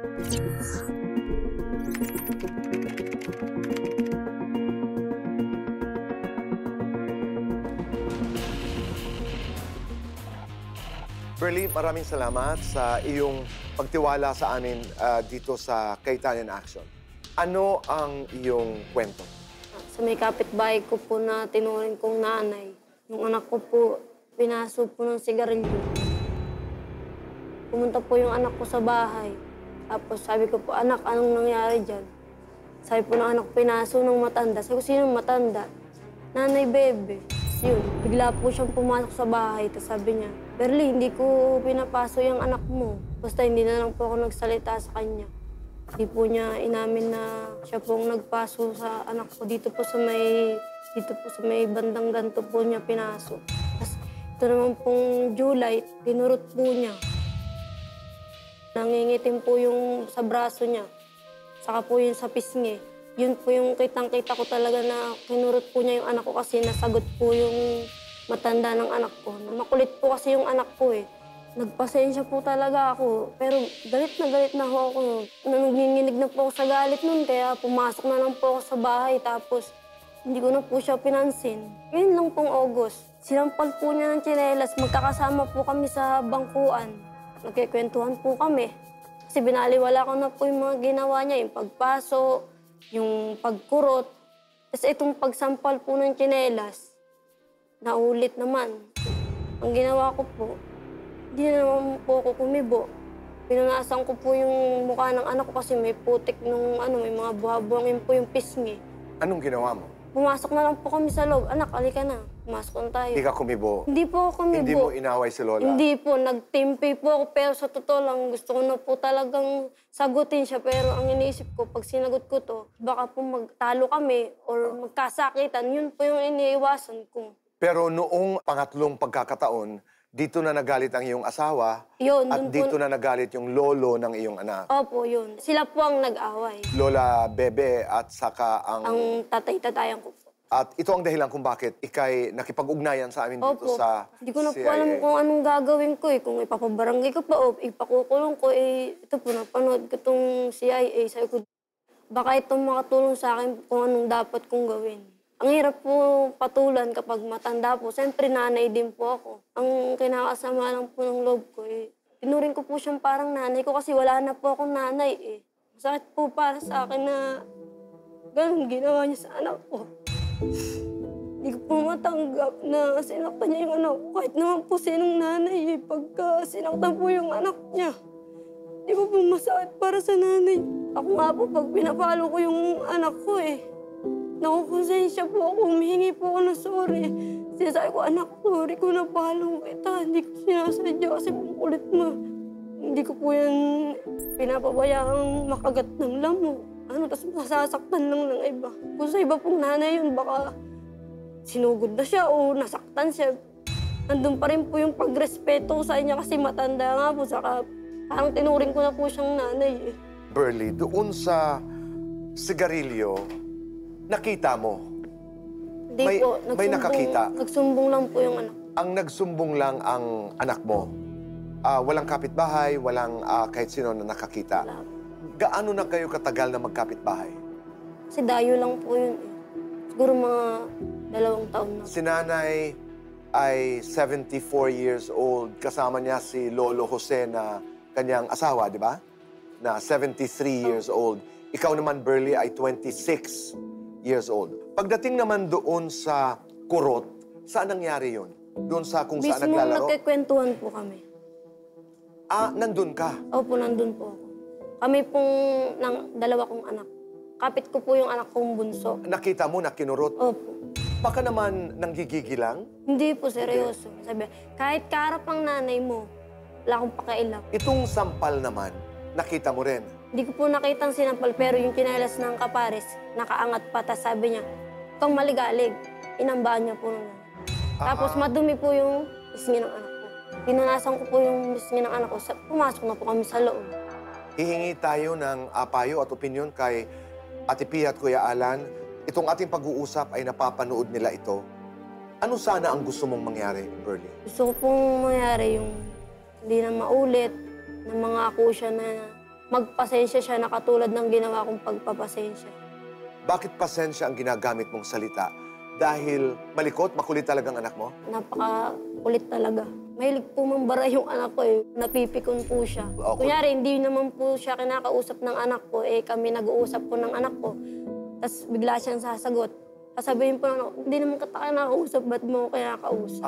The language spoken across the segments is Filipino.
Berly, maraming salamat sa iyong pagtiwala sa amin dito sa Kainta in Action. Ano ang iyong kwento? Sa may kapitbahay ko po na tinuring kong nanay, yung anak ko po, pinaso po ng sigarilyo. Pumunta po yung anak ko sa bahay. Tapos sabi ko po, anak, anong nangyari dyan? Sabi po ng anak, pinaso ng matanda. Sabi ko, sinong matanda? Nanay, bebe. Yun, bigla po siyang pumasok sa bahay. Tapos sabi niya, Berly, hindi ko pinapaso yung anak mo. Basta hindi na lang po ako nagsalita sa kanya. Hindi po niya inamin na siya pong nagpaso sa anak ko. Dito po sa may bandang ganto po niya pinaso. Tapos ito naman pong July, tinurot po niya. Nangingitim po yung sa braso niya. Saka po yun sa pisngi. Yun po yung kitang-kita ko talaga na kinurot po niya yung anak ko kasi nasagot po yung matanda ng anak ko. Makulit po kasi yung anak ko eh. Nagpasensya po talaga ako. Pero galit na ho ako. Nanginginig na po ako sa galit nun kaya pumasok na lang po ako sa bahay tapos hindi ko na po siya pinansin. Ngayon lang pong August. Sinampal po niya ng tsinelas. Magkakasama po kami sa bangkuan. Nagkikwentuhan po kami. Kasi binaliwala ko na po yung mga ginawa niya. Yung pagpaso, yung pagkurot. Tapos itong pagsampal po ng tsinelas, naulit naman. Ang ginawa ko po, hindi na naman po ako kumibo. Pinunasan ko po yung mukha ng anak ko kasi may putik nung may mga buha-buhangin po yung pisngi. Anong ginawa mo? Pumasok na lang po kami sa loob. Anak, halika na. Pumasok na tayo. Hindi ka kumibo? Hindi po ako kumibo. Hindi mo inaway si Lola? Hindi po. Nagtimpi po ako. Pero sa totoo lang, gusto ko na po talagang sagutin siya. Pero ang iniisip ko, pag sinagot ko to, baka po magtalo kami or magkasakitan. Yun po yung iniiwasan ko. Pero noong pangatlong pagkakataon, dito na nagalit ang iyong asawa yun, at dito na nagalit yung lolo ng iyong anak. Opo, yun. Sila po ang nag-away. Lola Bebe at saka ang tatay-tatayan ko po. At ito ang dahilan kung bakit ikay nakipag-ugnayan sa amin dito sa Hindi ko na po CIA. alam kung anong gagawin ko eh. Kung ipapabarangay ko pa o ipakukulong ko eh. Ito po, napanood ko itong CIA. Sabi ko, baka itong makatulong sa akin kung anong dapat kong gawin. Ang hirap po patulan kapag matanda po. Siyempre, nanay din po ako. Ang kinakasama lang po ng loob ko eh. Tinuring ko po siyang parang nanay ko kasi wala na po akong nanay eh. Masakit po para sa akin na ganun ginawa niya sa anak ko. Hindi ko po matanggap na sinaktan niya yung anak ko. Kahit naman po sinong nanay eh. Pagka sinaktan po yung anak niya, hindi ko po masakit para sa nanay. Ako nga po, pag pinapalo ko yung anak ko eh, nakukonsensya po ako, humihingi po ako ng sorry. Sinasabi ko, anak, sorry ko napalo kita. Hindi ko sinasadya kasi kulit mo. Hindi ko po yan pinapabayaan makagat ng lamok. Tapos masasaktan lang ng iba. Kung sa iba pong nanay yun, baka sinugod na siya o nasaktan siya. Nandun pa rin po yung pagrespeto sa kanya kasi matanda nga po. Saka parang tinuring ko na po siyang nanay eh. Berly, doon sa sigarilyo, nakita mo? Hindi po. May nakakita? Nagsumbong lang po yung anak. Ang nagsumbong lang ang anak mo? Walang kapitbahay, walang kahit sino na nakakita? Wala. Gaano na kayo katagal na magkapitbahay? Kasi dayo lang po yun eh. Siguro mga 2 taon na. Si nanay ay 74 years old. Kasama niya si Lolo Jose na kanyang asawa, di ba? Na 73 years old. Ikaw naman, Berly, ay 26 years old. Pagdating naman doon sa kurot, saan nangyari yun? Doon sa kung saan naglalaro? Mismo nagkikwentuhan po kami. Nandun ka? Opo, nandun po ako. Kami pong dalawa kong anak. Kapit ko po yung anak kong bunso. Nakita mo na kinurot? Opo. Baka naman nanggigigilang? Hindi po, seryoso. Sabi, kahit kaharap ang nanay mo, wala akong pakailam. Itong sampal naman, nakita mo rin? Hindi ko po nakitang sinampal, pero yung kinelas ng kapares, nakaangat pa. Tapos sabi niya, kang maligalig. Inambaan niya po nun. Tapos madumi po yung pisngi ng anak ko. Pinunasan ko po yung pisngi ng anak ko. Pumasok na po kami sa loob. Hihingi tayo ng payo at opinyon kay Ate Pia at Kuya Alan. Itong ating pag-uusap ay napapanood nila ito. Ano sana ang gusto mong mangyari, Berly? Gusto ko pong mangyari yung hindi na maulit, na mga ako siya na magpasensya siya na katulad ng ginawa kong pagpapasensya. Bakit pasensya ang ginagamit mong salita? Dahil malikot, makulit talagang anak mo? Napakakulit talaga. Mahilig po mambara yung anak ko eh. Napipikon po siya. Okay. Kunyari, hindi naman po siya kinakausap ng anak ko, kami nag-uusap po ng anak ko. Tapos bigla siyang sasagot. Sasabihin po ng anak ko, hindi naman kita kinakausap, ba't mo ako kinakausap?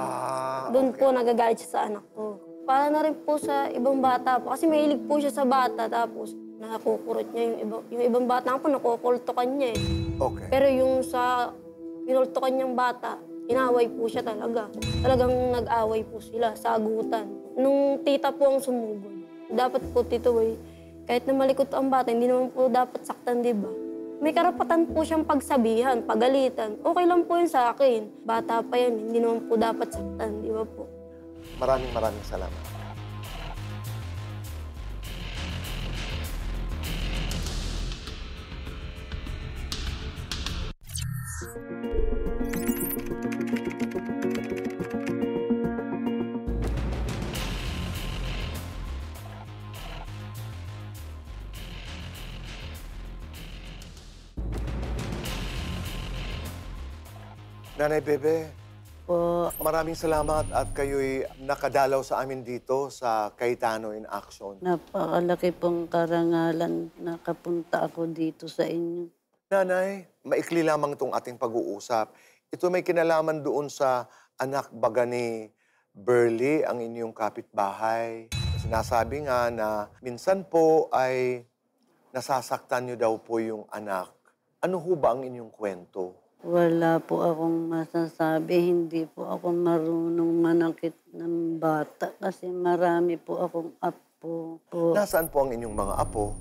Doon po nagagalit siya sa anak ko. Para na rin po sa ibang bata po. Kasi mahilig po siya sa bata, tapos nakukurot niya yung ibang bata po, nakukultukan niya eh. Okay. Pero yung sa kinultukan niyang bata, inaway po siya talaga. Talagang nag-away po sila, sagutan. Nung tita po ang sumugod, dapat po, Tito Boy, kahit na malikot ang bata, hindi naman po dapat saktan, di ba? May karapatan po siyang pagsabihan, pagalitan. Okay lang po yun sa akin. Bata pa yan, hindi naman po dapat saktan, di ba po? Maraming salamat. Nanay Bebe, Po, maraming salamat at kayo'y nakadalaw sa amin dito sa Cayetano in Action. napakalaki pong karangalan nakapunta ako dito sa inyo. Nanay, maikli lamang itong ating pag-uusap. Ito may kinalaman doon sa anak baga ni Burley, ang inyong kapitbahay. Sinasabi nga na minsan po ay nasasaktan niyo daw po yung anak. Ano ho ba ang inyong kwento? Wala po akong masasabi, hindi po ako marunong manakit ng bata kasi marami po akong apo po. Nasaan po ang inyong mga apo?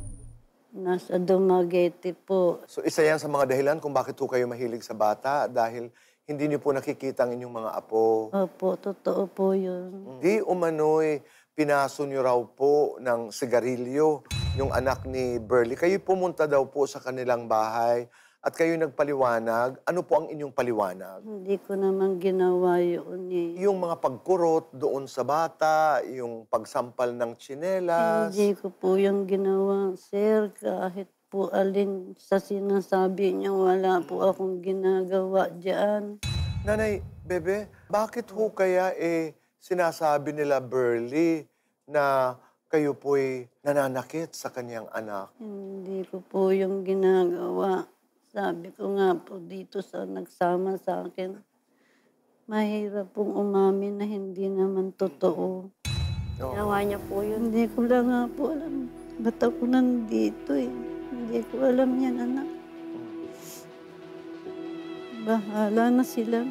Nasa Dumaguete po. So isa yan sa mga dahilan kung bakit po kayo mahilig sa bata dahil hindi niyo po nakikita ang inyong mga apo. Opo, totoo po yun. Di umano'y pinaso niyo raw po ng sigarilyo yung anak ni Burley. Kayo pumunta daw po sa kanilang bahay at kayo nagpaliwanag. Ano po ang inyong paliwanag? Hindi ko naman ginawa yun eh. Yung mga pagkurot doon sa bata, yung pagsampal ng tsinelas. Hindi ko po yung ginawa, sir. Kahit po alin sa sinasabi niya, wala po akong ginagawa dyan. Nanay, Bebe, bakit ho kaya sinasabi nila Burley na kayo po'y nananakit sa kanyang anak? Hindi ko po yung ginagawa. Sabi ko nga po dito sa nagsama sa akin, mahirap pong umamin na hindi naman totoo. Ginawa niya po yun. Hindi ko lang nga po alam. Ba't ako nandito eh? Hindi ko alam yan, anak. Bahala na sila.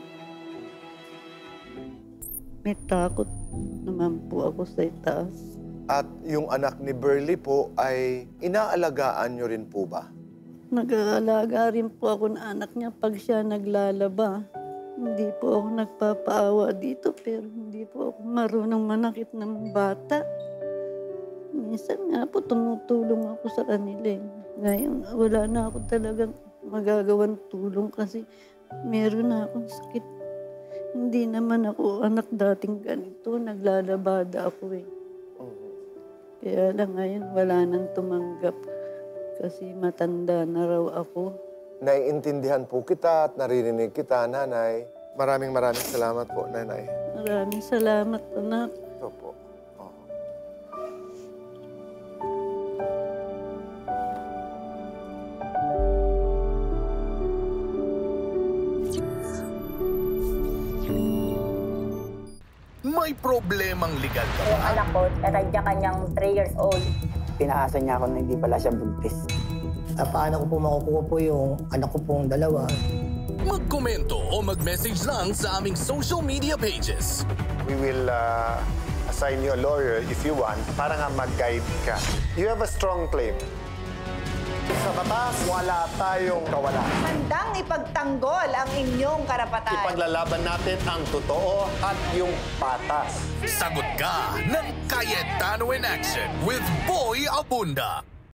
May takot naman po ako sa itaas. At yung anak ni Burley po ay inaalagaan nyo rin po ba? Nag-aalaga rin po ako ng anak niya pag siya naglalaba. Hindi po ako nagpapaawa dito pero hindi po ako marunong manakit ng bata. Minsan nga po tumutulong ako sa kanila. Ngayon wala na ako talagang magagawang tulong kasi meron na akong sakit. Hindi naman ako anak dating ganito. Naglalabada ako eh. Kaya lang ngayon wala nang tumanggap. Kasi matanda na raw ako. Naiintindihan po kita at naririnig kita, Nanay. Maraming salamat po, Nanay. Maraming salamat, anak. Ito po. Oh. May problemang legal ka Yung ba? anak ko, kanya-kanyang 3 years old. Pinaasa niya ako na hindi pala siya buntis. Paano ko po makukuha po yung anak ko pong dalawa? Magkomento o mag-message lang sa aming social media pages. We will assign you a lawyer if you want para nga mag-guide ka. You have a strong claim. Sa batas, wala tayong kawalan. Handang ipagtanggol ang inyong karapatan. Ipaglalaban natin ang totoo at yung patas. Sagot ka ng Cayetano in Action with Boy Abunda.